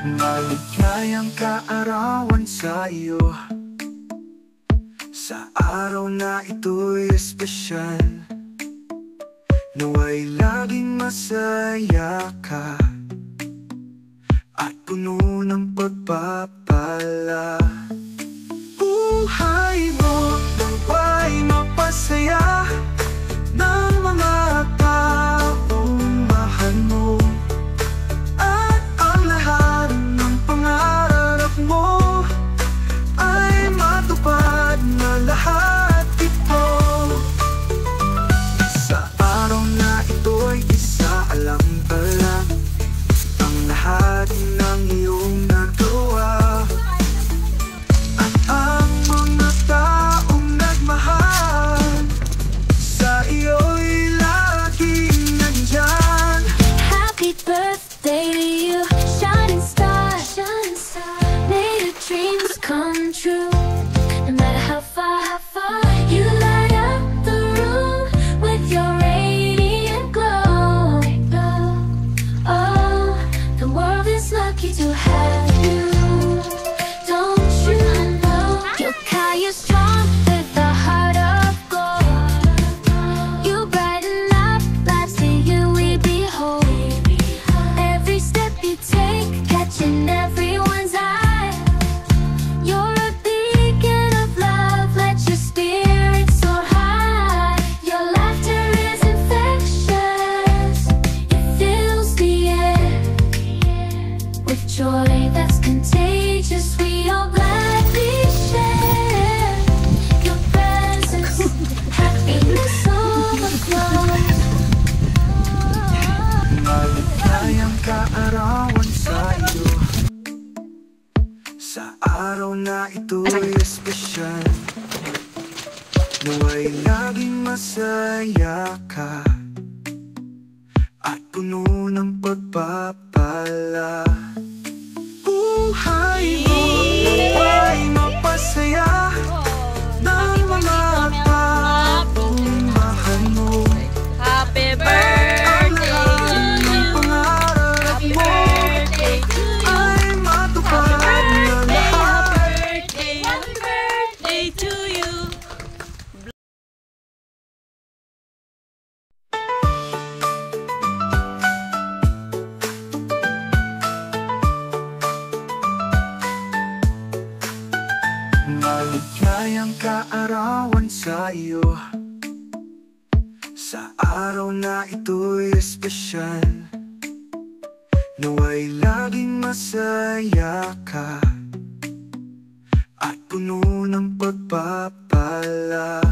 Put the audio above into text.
Maligayang kaarawan sa iyo, sa araw na ito'y espesyal. Nawa'y laging masaya ka at puno ng pagpapala. Buhay mo nawa'y mapasaya ng mga taong mahal mo, at ang lahat ng pangarap mo ay matupad na lahat ito. Sa araw na ito'y isaalang lang ang lahat ng iyong nagawa, at ang mga taong nagmahal sa iyo'y laging nandyan. Happy birthday to you, shining star, shining star. May your dreams come true. No matter how far you light up the room with your radiant glow. Oh, the world is lucky to have you. Don't you know you're kind, you're strong with a heart of gold. You brighten up lives, to you we behold. Every step you take, catching everyone's eye. You're a beacon of love, let your spirit soar high. Your laughter is infectious, it fills the air with joy that's contagious. We all gladly share your presence, happiness overflows. Maligayang kaarawan sa iyo, sa araw na ito'y espesyal. Nawa'y laging masaya ka at puno ng pagpapala. Buhay mo nawa'y mapasaya ng mga taong mahal mo, Happy ang birthday lahat to ng you. pangarap Happy mo birthday to you. ay matupad na lahat. Happy birthday to you. Maligayang kaarawan sa iyo, sa araw na ito'y espesyal. Nawa'y laging masaya ka at puno ng pagpapala.